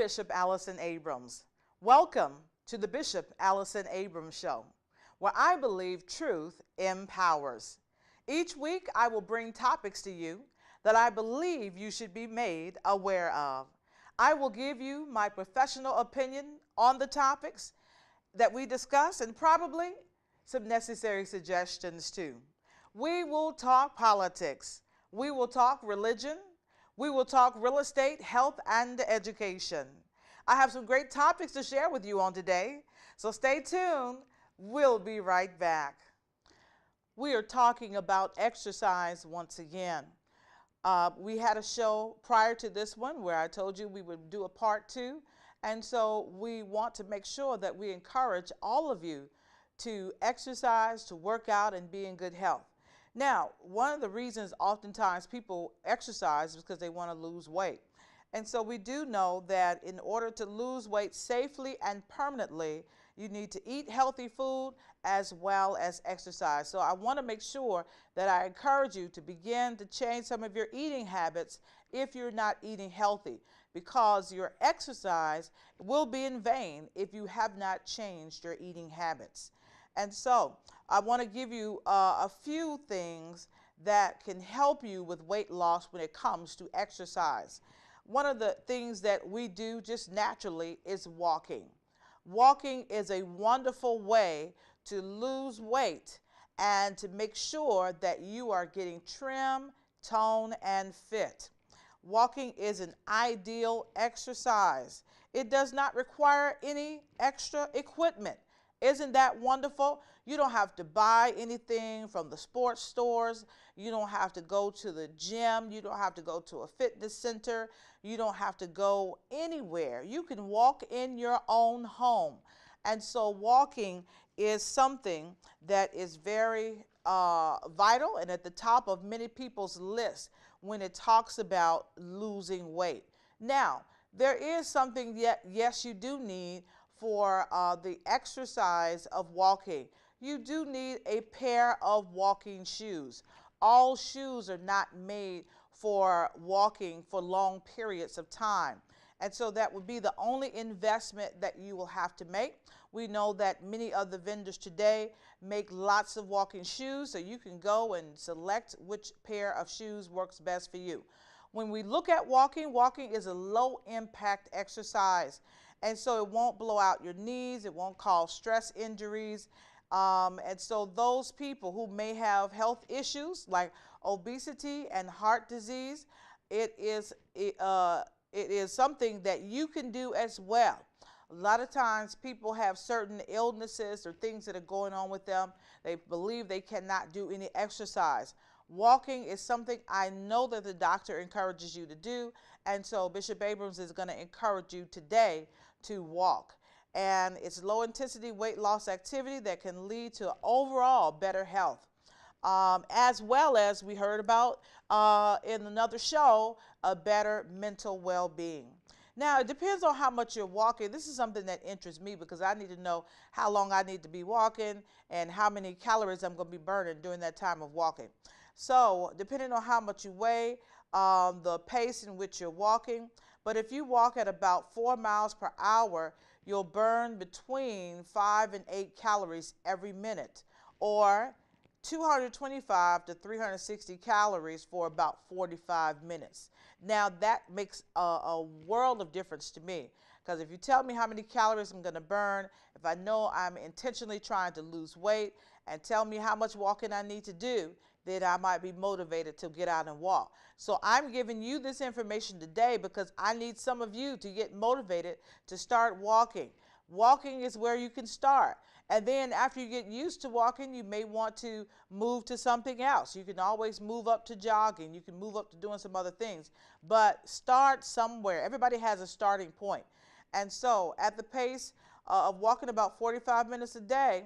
Bishop Allyson Abrams. Welcome to the Bishop Allyson Abrams Show, where I believe truth empowers. Each week, I will bring topics to you that I believe you should be made aware of. I will give you my professional opinion on the topics that we discuss and probably some necessary suggestions too. We will talk politics. We will talk religion. We will talk real estate, health, and education. I have some great topics to share with you on today, so stay tuned. We'll be right back. We are talking about exercise once again. We had a show prior to this one where I told you we would do a part 2, and so we want to make sure that we encourage all of you to exercise, to work out, and be in good health. Now, one of the reasons oftentimes people exercise is because they want to lose weight. And so we do know that in order to lose weight safely and permanently, you need to eat healthy food as well as exercise. So I want to make sure that I encourage you to begin to change some of your eating habits if you're not eating healthy, because your exercise will be in vain if you have not changed your eating habits. And so I want to give you a few things that can help you with weight loss when it comes to exercise. One of the things that we do just naturally is walking. Walking is a wonderful way to lose weight and to make sure that you are getting trim, tone, and fit. Walking is an ideal exercise. It does not require any extra equipment. Isn't that wonderful? You don't have to buy anything from the sports stores. You don't have to go to the gym. You don't have to go to a fitness center. You don't have to go anywhere. You can walk in your own home. And so walking is something that is very vital and at the top of many people's lists when it talks about losing weight. Now, there is something that, yes, you do need for the exercise of walking. You do need a pair of walking shoes. All shoes are not made for walking for long periods of time. And so that would be the only investment that you will have to make. We know that many of the vendors today make lots of walking shoes, so you can go and select which pair of shoes works best for you. When we look at walking, walking is a low impact exercise. And so it won't blow out your knees, it won't cause stress injuries. And so those people who may have health issues like obesity and heart disease, it is something that you can do as well. A lot of times people have certain illnesses or things that are going on with them. They believe they cannot do any exercise. Walking is something I know that the doctor encourages you to do, and so Bishop Abrams is going to encourage you today to walk. And it's low intensity weight loss activity that can lead to overall better health. As well as we heard about in another show, a better mental well-being. Now, it depends on how much you're walking. This is something that interests me because I need to know how long I need to be walking and how many calories I'm going to be burning during that time of walking. So, depending on how much you weigh, the pace in which you're walking, but if you walk at about 4 miles per hour, you'll burn between 5 and 8 calories every minute, or 225 to 360 calories for about 45 minutes. Now, that makes a world of difference to me, because if you tell me how many calories I'm going to burn, if I know I'm intentionally trying to lose weight, and tell me how much walking I need to do, then I might be motivated to get out and walk. So I'm giving you this information today because I need some of you to get motivated to start walking. Walking is where you can start. And then after you get used to walking, you may want to move to something else. You can always move up to jogging. You can move up to doing some other things. But start somewhere. Everybody has a starting point. And so at the pace of walking about 45 minutes a day,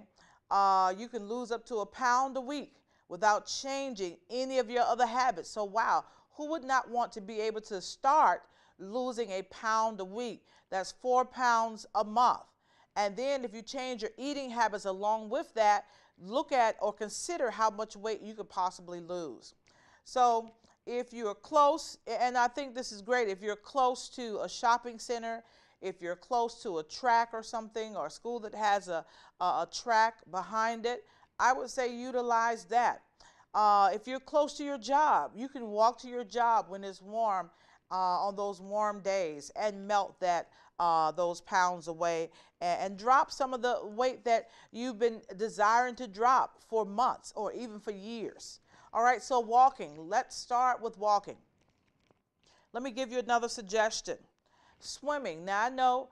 you can lose up to 1 pound a week without changing any of your other habits. So wow, who would not want to be able to start losing 1 pound a week? That's 4 pounds a month. And then if you change your eating habits along with that, look at or consider how much weight you could possibly lose. So if you're close, and I think this is great, if you're close to a shopping center, If you're close to a track or something, or a school that has a track behind it, I would say utilize that. If you're close to your job, you can walk to your job when it's warm on those warm days and melt those pounds away, and drop some of the weight that you've been desiring to drop for months or even for years. All right, so walking. Let's start with walking. Let me give you another suggestion. Swimming. Now, I know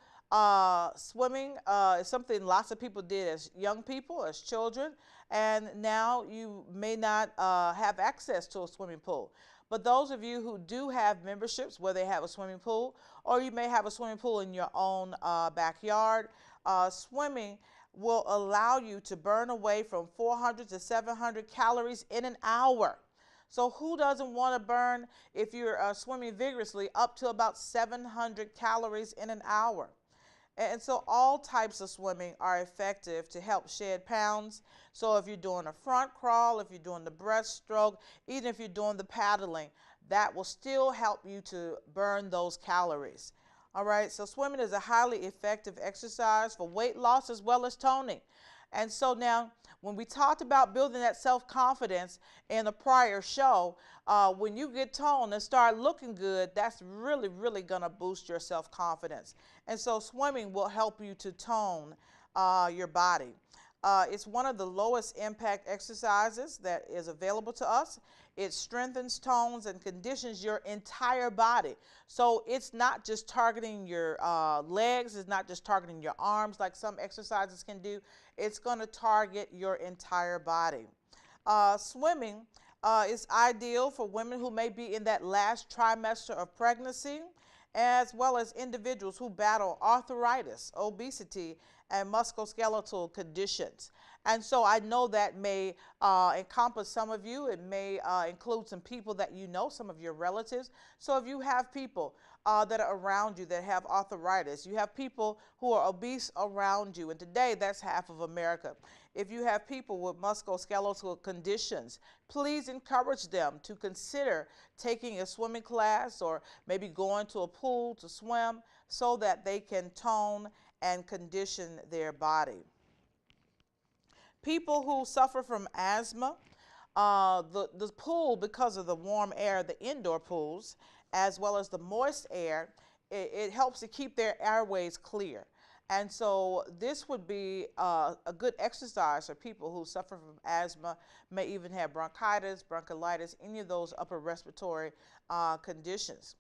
swimming is something lots of people did as young people, as children, and now you may not have access to a swimming pool. But those of you who do have memberships where they have a swimming pool, or you may have a swimming pool in your own backyard, swimming will allow you to burn away from 400 to 700 calories in an hour. So who doesn't want to burn, if you're swimming vigorously, up to about 700 calories in an hour? And so all types of swimming are effective to help shed pounds. So if you're doing a front crawl, if you're doing the breaststroke, even if you're doing the paddling, that will still help you to burn those calories. All right, so swimming is a highly effective exercise for weight loss as well as toning. And so now, when we talked about building that self-confidence in a prior show, when you get toned and start looking good, that's really, really going to boost your self-confidence. And so swimming will help you to tone your body. It's one of the lowest impact exercises that is available to us. It strengthens, tones, and conditions your entire body. So it's not just targeting your legs, it's not just targeting your arms like some exercises can do. It's going to target your entire body. Swimming is ideal for women who may be in that last trimester of pregnancy, as well as individuals who battle arthritis, obesity, and musculoskeletal conditions. And so I know that may encompass some of you. It may include some people that you know, some of your relatives. So if you have people that are around you that have arthritis, you have people who are obese around you, and today that's half of America. If you have people with musculoskeletal conditions, please encourage them to consider taking a swimming class or maybe going to a pool to swim so that they can tone and condition their body. People who suffer from asthma, the pool, because of the warm air, the indoor pools, as well as the moist air, it helps to keep their airways clear. And so this would be a good exercise for people who suffer from asthma, may even have bronchitis, bronchiolitis, any of those upper respiratory conditions.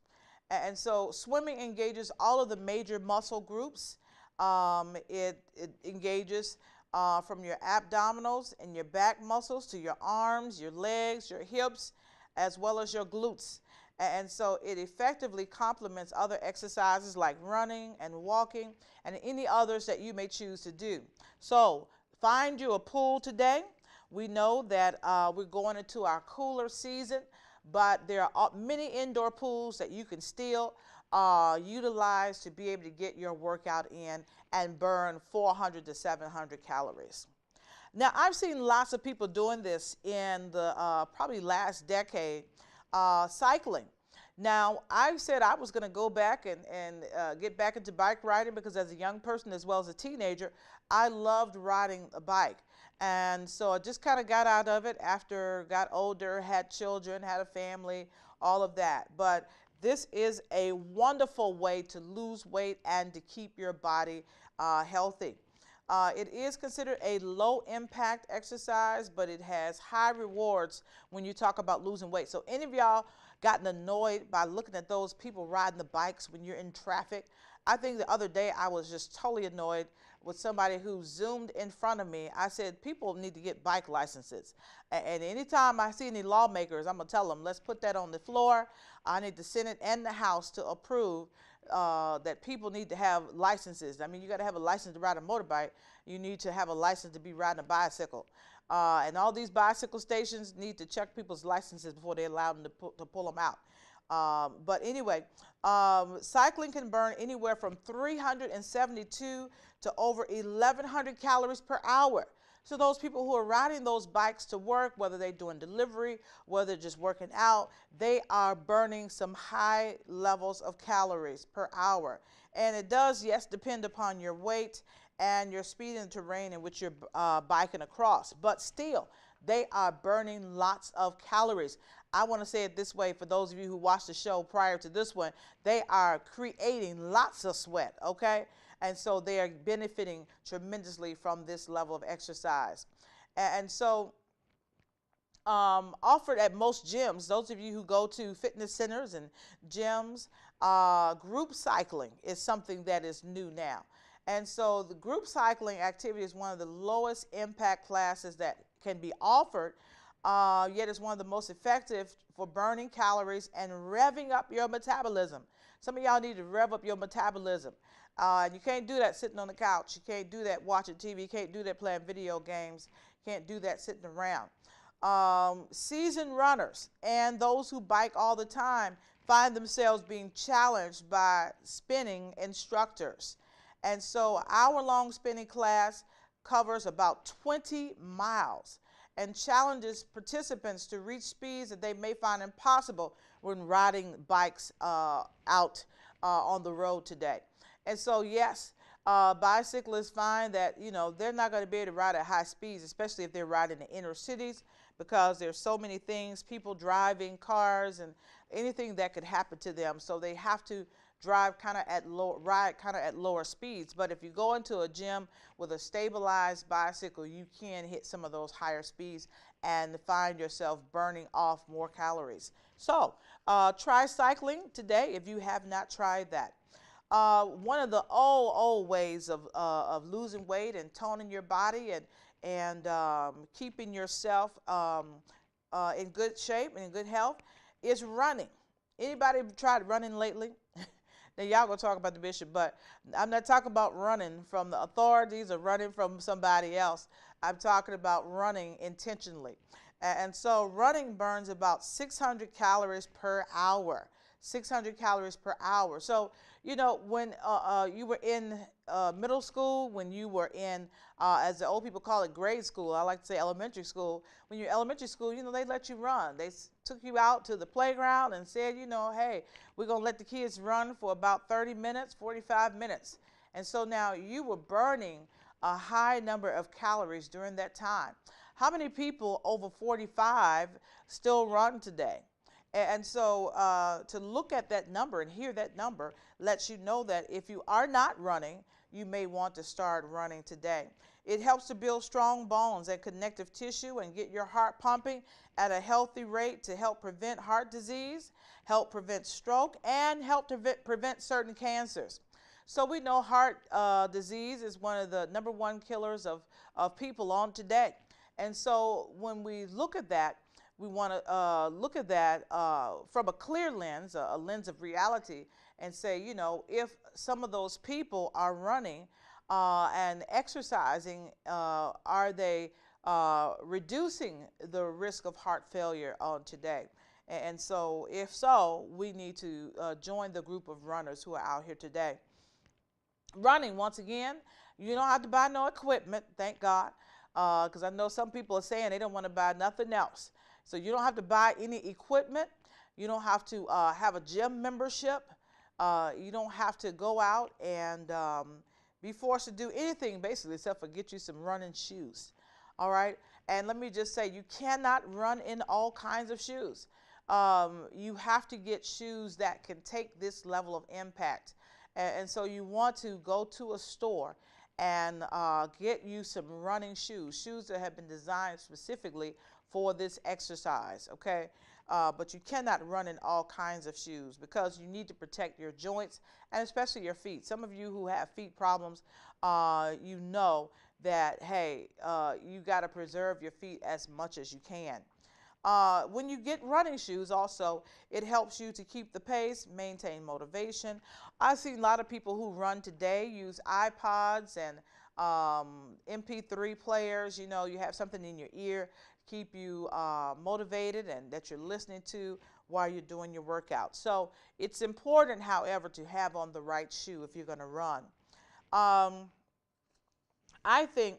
And so swimming engages all of the major muscle groups. It engages from your abdominals and your back muscles to your arms, your legs, your hips, as well as your glutes. And so it effectively complements other exercises like running and walking and any others that you may choose to do. So find you a pool today. We know that we're going into our cooler season, but there are many indoor pools that you can still utilize to be able to get your workout in and burn 400 to 700 calories. Now, I've seen lots of people doing this in the probably last decade, cycling. Now, I said I was going to go back and get back into bike riding because as a young person as well as a teenager, I loved riding a bike. And so I just kind of got out of it after got older, had children, had a family, all of that. But this is a wonderful way to lose weight and to keep your body healthy. It is considered a low-impact exercise, but it has high rewards when you talk about losing weight. So any of y'all gotten annoyed by looking at those people riding the bikes when you're in traffic? I think the other day I was just totally annoyed with somebody who zoomed in front of me. I said, people need to get bike licenses. And anytime I see any lawmakers, I'm going to tell them, let's put that on the floor. I need the Senate and the House to approve that people need to have licenses. I mean, you got to have a license to ride a motorbike. You need to have a license to be riding a bicycle. And all these bicycle stations need to check people's licenses before they allow them to pull them out. But anyway, cycling can burn anywhere from 372 to over 1,100 calories per hour. So those people who are riding those bikes to work, whether they're doing delivery, whether they're just working out, they are burning some high levels of calories per hour. And it does, yes, depend upon your weight and your speed in the terrain in which you're biking across. But still, they are burning lots of calories. I want to say it this way for those of you who watched the show prior to this one, they are creating lots of sweat, okay? And so they are benefiting tremendously from this level of exercise. And so offered at most gyms, those of you who go to fitness centers and gyms, group cycling is something that is new now. And so the group cycling activity is one of the lowest impact classes that can be offered, yet it's one of the most effective for burning calories and revving up your metabolism. Some of y'all need to rev up your metabolism. You can't do that sitting on the couch. You can't do that watching TV. You can't do that playing video games. You can't do that sitting around. Seasoned runners and those who bike all the time find themselves being challenged by spinning instructors. And so hour-long spinning class covers about 20 miles and challenges participants to reach speeds that they may find impossible when riding bikes out on the road today. And so, yes, bicyclists find that, they're not going to be able to ride at high speeds, especially if they're riding in the inner cities, because there's so many things, people driving cars and anything that could happen to them. So they have to ride kind of at lower speeds. But if you go into a gym with a stabilized bicycle, you can hit some of those higher speeds and find yourself burning off more calories. So try cycling today if you have not tried that. One of the old ways of losing weight and toning your body and keeping yourself in good shape and in good health is running. Anybody tried running lately? Now, y'all gonna talk about the bishop, but I'm not talking about running from the authorities or running from somebody else. I'm talking about running intentionally. And so running burns about 600 calories per hour. 600 calories per hour. So, when you were in middle school, when you were in, as the old people call it, grade school, I like to say elementary school. When you're elementary school, they let you run. They took you out to the playground and said, hey, we're going to let the kids run for about 30 minutes, 45 minutes. And so now you were burning a high number of calories during that time. How many people over 45 still run today? And so to look at that number and hear that number lets you know that if you are not running, you may want to start running today. It helps to build strong bones and connective tissue and get your heart pumping at a healthy rate to help prevent heart disease, help prevent stroke, and help to prevent certain cancers. So we know heart disease is one of the #1 killers of people on today. And so when we look at that, we want to look at that from a clear lens, a lens of reality, and say, if some of those people are running and exercising, are they reducing the risk of heart failure on today? And so, if so, we need to join the group of runners who are out here today. Running, once again, you don't have to buy no equipment, thank God, because I know some people are saying they don't want to buy nothing else. So you don't have to buy any equipment. You don't have to have a gym membership. You don't have to go out and be forced to do anything basically except for get you some running shoes. All right? And let me just say, you cannot run in all kinds of shoes. You have to get shoes that can take this level of impact. And so you want to go to a store and get you some running shoes, shoes that have been designed specifically for this exercise, okay? But you cannot run in all kinds of shoes because you need to protect your joints and especially your feet. Some of you who have feet problems, you know that, hey, you got to preserve your feet as much as you can. When you get running shoes also, it helps you to keep the pace, maintain motivation. I've seen a lot of people who run today use iPods and MP3 players. You have something in your ear, keep you motivated and that you're listening to while you're doing your workout. So it's important, however, to have on the right shoe if you're going to run. I think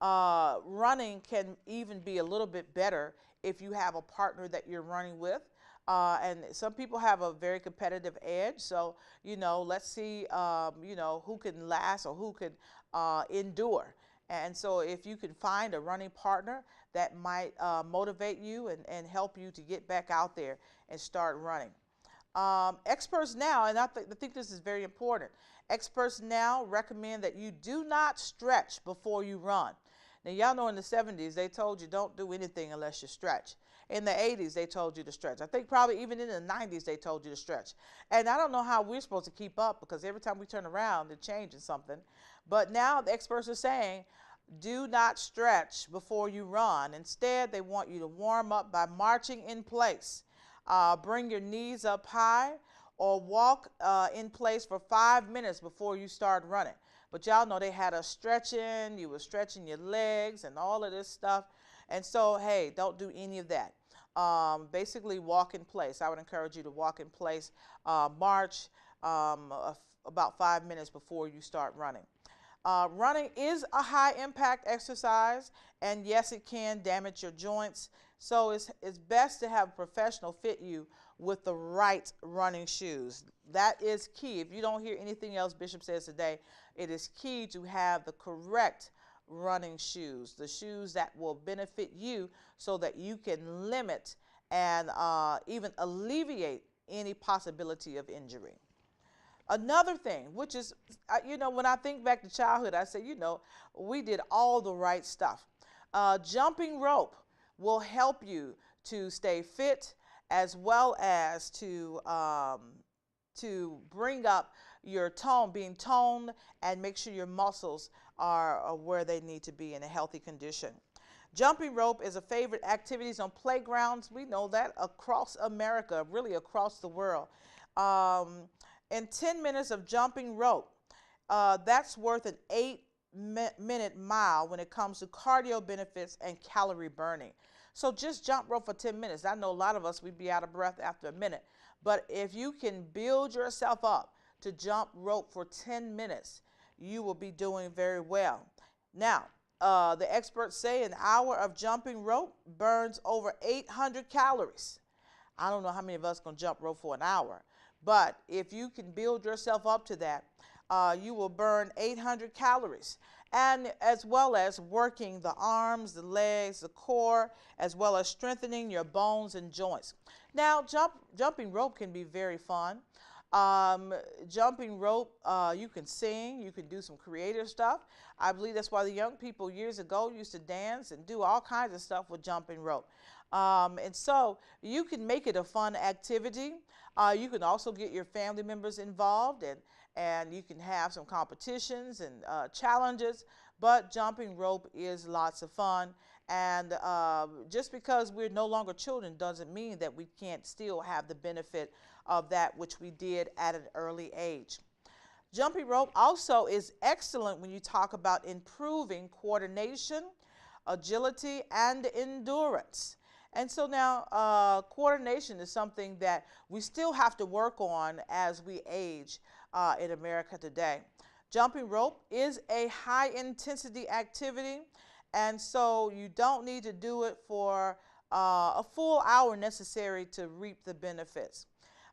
running can even be a little bit better if you have a partner that you're running with. And some people have a very competitive edge. So, let's see, who can last or who can endure. And so if you can find a running partner that might motivate you and help you to get back out there and start running. Experts now, and I think this is very important, experts now recommend that you do not stretch before you run. Now, y'all know in the 70s, they told you don't do anything unless you stretch. In the 80s, they told you to stretch. I think probably even in the 90s, they told you to stretch. And I don't know how we're supposed to keep up because every time we turn around, they're changing something. But now the experts are saying, do not stretch before you run. Instead, they want you to warm up by marching in place. Bring your knees up high or walk in place for 5 minutes before you start running. But y'all know they had us stretching. You were stretching your legs and all of this stuff. And so, hey, don't do any of that. Basically, walk in place. I would encourage you to walk in place, march about 5 minutes before you start running. Running is a high-impact exercise, and yes, it can damage your joints. So it's best to have a professional fit you with the right running shoes. That is key. If you don't hear anything else Bishop says today, it is key to have the correct running shoes, the shoes that will benefit you so that you can limit and even alleviate any possibility of injury. Another thing, which is, when I think back to childhood, I say, we did all the right stuff. Jumping rope will help you to stay fit as well as to bring up your being toned and make sure your muscles are where they need to be in a healthy condition. Jumping rope is a favorite activities on playgrounds. We know that across America, really across the world. In 10 minutes of jumping rope, that's worth an 8-minute mile when it comes to cardio benefits and calorie burning. So just jump rope for 10 minutes. I know a lot of us, we'd be out of breath after a minute. But if you can build yourself up to jump rope for 10 minutes, you will be doing very well. Now, the experts say an hour of jumping rope burns over 800 calories. I don't know how many of us can jump rope for an hour. But if you can build yourself up to that, you will burn 800 calories. And as well as working the arms, the legs, the core, as well as strengthening your bones and joints. Now, jumping rope can be very fun. Jumping rope, you can sing, you can do some creative stuff. I believe that's why the young people years ago used to dance and do all kinds of stuff with jumping rope. And so you can make it a fun activity. You can also get your family members involved and you can have some competitions and challenges, but jumping rope is lots of fun. And just because we're no longer children doesn't mean that we can't still have the benefit of that which we did at an early age. Jumping rope also is excellent when you talk about improving coordination, agility, and endurance. And so now coordination is something that we still have to work on as we age in America today. Jumping rope is a high-intensity activity, and so you don't need to do it for a full hour necessary to reap the benefits.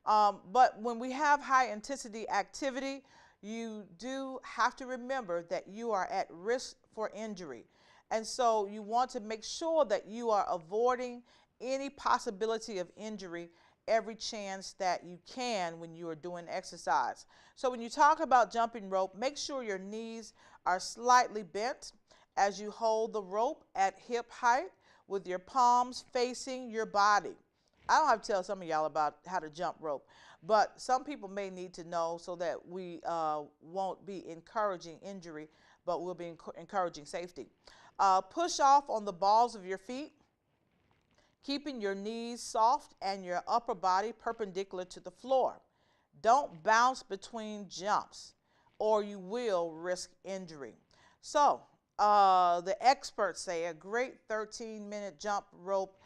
But when we have high-intensity activity, you do have to remember that you are at risk for injury. And so you want to make sure that you are avoiding any possibility of injury every chance that you can when you are doing exercise. So when you talk about jumping rope, make sure your knees are slightly bent as you hold the rope at hip height with your palms facing your body. I don't have to tell some of y'all about how to jump rope, but some people may need to know so that we won't be encouraging injury, but we'll be encouraging safety. Push off on the balls of your feet, keeping your knees soft and your upper body perpendicular to the floor. Don't bounce between jumps or you will risk injury. So the experts say a great 13-minute jump rope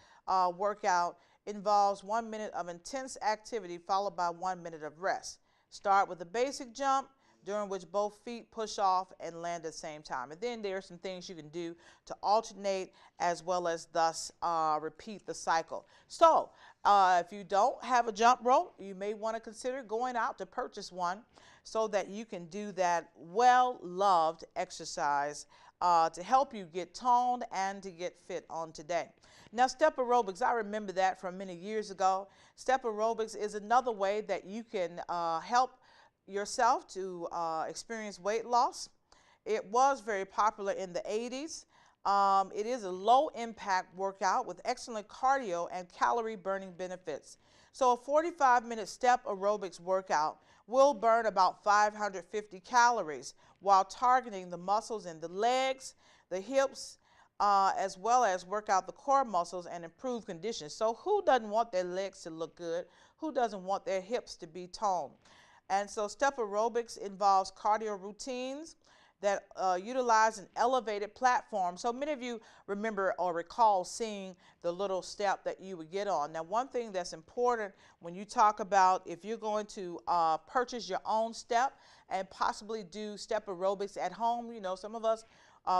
workout involves 1 minute of intense activity followed by 1 minute of rest. Start with a basic jump during which both feet push off and land at the same time. And then there are some things you can do to alternate as well as thus repeat the cycle. So If you don't have a jump rope, you may want to consider going out to purchase one so that you can do that well-loved exercise to help you get toned and to get fit on today. Now, step aerobics, I remember that from many years ago. Step aerobics is another way that you can help yourself to experience weight loss. It was very popular in the 80s. It is a low-impact workout with excellent cardio and calorie-burning benefits. So a 45-minute step aerobics workout will burn about 550 calories while targeting the muscles in the legs, the hips, as well as work out the core muscles and improve condition. So who doesn't want their legs to look good? Who doesn't want their hips to be toned? And so step aerobics involves cardio routines that utilize an elevated platform. So many of you remember or recall seeing the little step that you would get on. Now, one thing that's important when you talk about if you're going to purchase your own step and possibly do step aerobics at home, you know, some of us,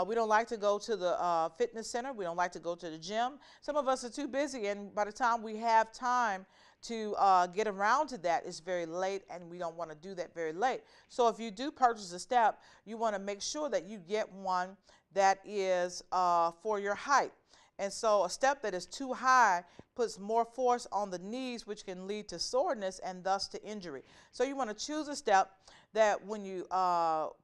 we don't like to go to the fitness center. We don't like to go to the gym. Some of us are too busy, and by the time we have time to get around to that, it's very late, and we don't want to do that very late. So if you do purchase a step, you want to make sure that you get one that is for your height. And so a step that is too high puts more force on the knees, which can lead to soreness and thus to injury. So you want to choose a step that when you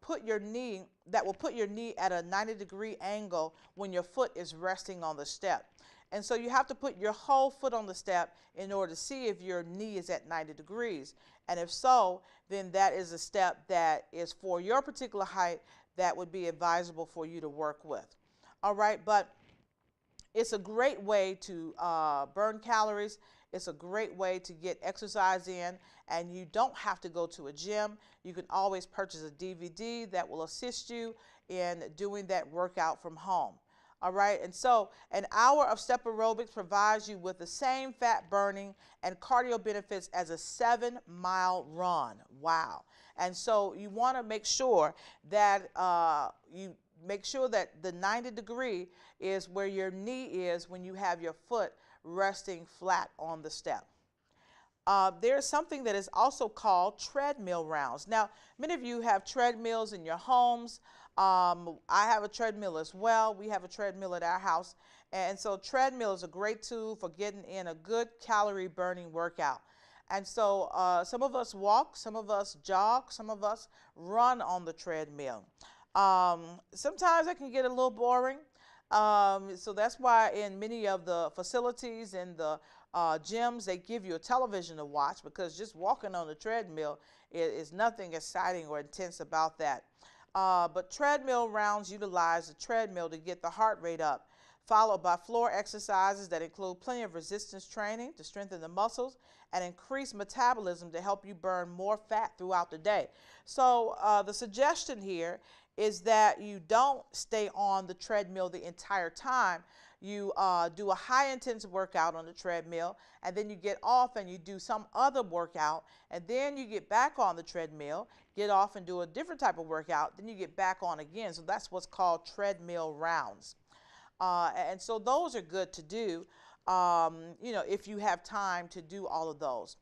put your knee, that will put your knee at a 90-degree angle when your foot is resting on the step. And so you have to put your whole foot on the step in order to see if your knee is at 90 degrees. And if so, then that is a step that is for your particular height that would be advisable for you to work with. All right, but it's a great way to burn calories. It's a great way to get exercise in, and you don't have to go to a gym. You can always purchase a DVD that will assist you in doing that workout from home. All right, and so an hour of step aerobics provides you with the same fat burning and cardio benefits as a 7-mile run. Wow. And so you want to make sure that the 90-degree is where your knee is when you have your foot resting flat on the step. There's something that is also called treadmill rounds. Now, many of you have treadmills in your homes. I have a treadmill as well. We have a treadmill at our house. And so treadmill is a great tool for getting in a good calorie burning workout. And so some of us walk, some of us jog, some of us run on the treadmill. Sometimes it can get a little boring. So that's why in many of the facilities and the gyms, they give you a television to watch, because just walking on the treadmill is nothing exciting or intense about that. But treadmill rounds utilize the treadmill to get the heart rate up, followed by floor exercises that include plenty of resistance training to strengthen the muscles and increase metabolism to help you burn more fat throughout the day. So the suggestion here is that you don't stay on the treadmill the entire time. You do a high-intensity workout on the treadmill, and then you get off and you do some other workout, and then you get back on the treadmill, get off and do a different type of workout, then you get back on again. So that's what's called treadmill rounds. And so those are good to do, you know, if you have time to do all of those.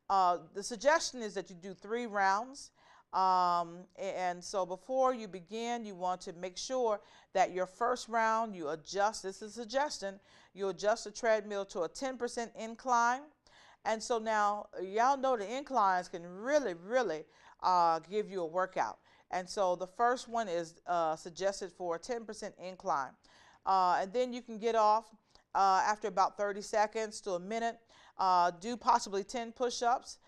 The suggestion is that you do 3 rounds. And so before you begin, you want to make sure that your first round, you adjust, this is a suggestion, you adjust the treadmill to a 10% incline. And so now, y'all know the inclines can really, really give you a workout. And so the first one is suggested for a 10% incline. And then you can get off after about 30 seconds to a minute. Do possibly 10 push-ups,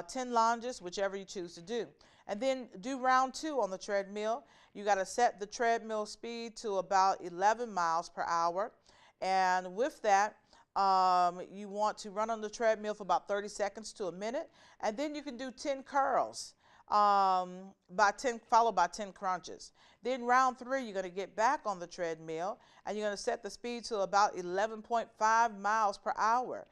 10 lunges, whichever you choose to do. And then do round 2 on the treadmill. You got to set the treadmill speed to about 11 miles per hour. And with that, you want to run on the treadmill for about 30 seconds to a minute. And then you can do 10 curls, followed by 10 crunches. Then round 3, you're going to get back on the treadmill, and you're going to set the speed to about 11.5 miles per hour.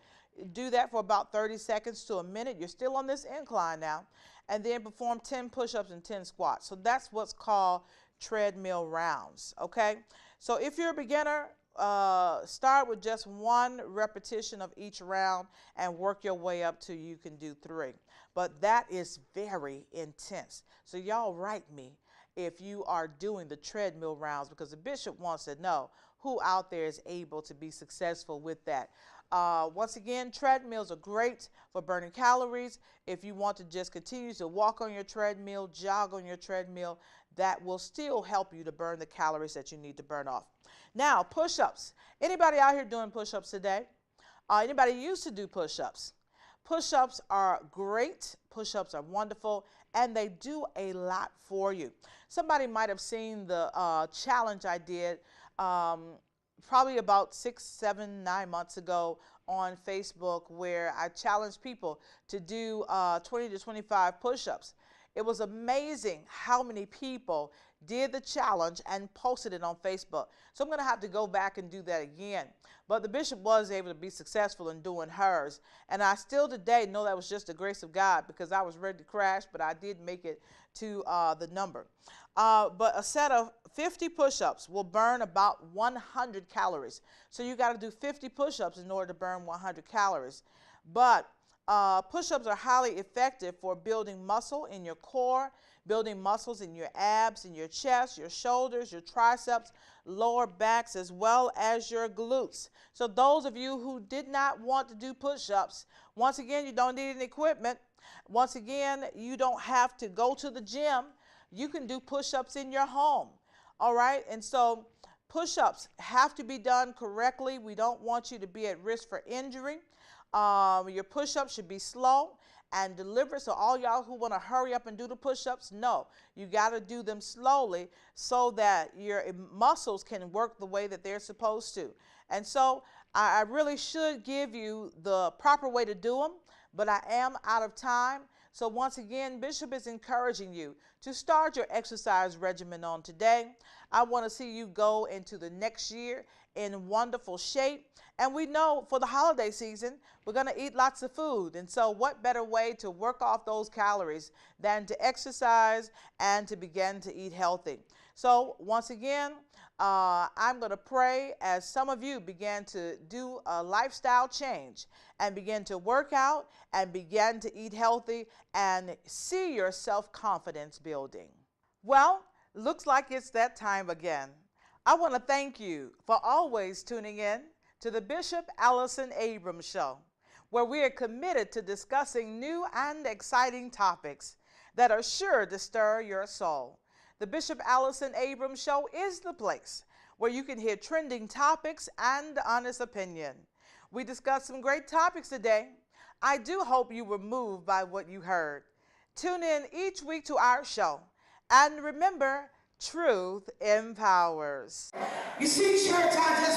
Do that for about 30 seconds to a minute. You're still on this incline now. And then perform 10 push-ups and 10 squats. So that's what's called treadmill rounds, okay? So if you're a beginner, start with just one repetition of each round and work your way up till you can do 3. But that is very intense. So y'all write me if you are doing the treadmill rounds, because the bishop wants to know who out there is able to be successful with that. Once again, treadmills are great for burning calories. If you want to just continue to walk on your treadmill, jog on your treadmill, that will still help you to burn the calories that you need to burn off. Now, push-ups. Anybody out here doing push-ups today? Anybody used to do push-ups? Push-ups are great. Push-ups are wonderful, and they do a lot for you. Somebody might have seen the challenge I did probably about 6, 7, 9 months ago on Facebook, where I challenged people to do 20 to 25 push-ups. It was amazing how many people did the challenge and posted it on Facebook. So I'm going to have to go back and do that again. But the bishop was able to be successful in doing hers. And I still today know that was just the grace of God, because I was ready to crash, but I did make it to the number. But a set of 50 push-ups will burn about 100 calories. So you got to do 50 push-ups in order to burn 100 calories. But push-ups are highly effective for building muscle in your core, building muscles in your abs, in your chest, your shoulders, your triceps, lower backs, as well as your glutes. So those of you who did not want to do push-ups, once again, you don't need any equipment. Once again, you don't have to go to the gym. You can do push-ups in your home. All right? And so push-ups have to be done correctly. We don't want you to be at risk for injury. Your push-ups should be slow and deliberate. So all y'all who want to hurry up and do the push-ups, no, you got to do them slowly so that your muscles can work the way that they're supposed to. And so I really should give you the proper way to do them, but I am out of time. So once again, Bishop is encouraging you to start your exercise regimen on today. I want to see you go into the next year in wonderful shape. And we know for the holiday season, we're going to eat lots of food. And so what better way to work off those calories than to exercise and to begin to eat healthy? So once again, I'm going to pray as some of you begin to do a lifestyle change and begin to work out and begin to eat healthy and see your self-confidence building. Well, looks like it's that time again. I want to thank you for always tuning in to the Bishop Allyson Abrams Show, where we are committed to discussing new and exciting topics that are sure to stir your soul. The Bishop Allyson Abrams Show is the place where you can hear trending topics and honest opinion. We discussed some great topics today. I do hope you were moved by what you heard. Tune in each week to our show. And remember, truth empowers. You see, church, I just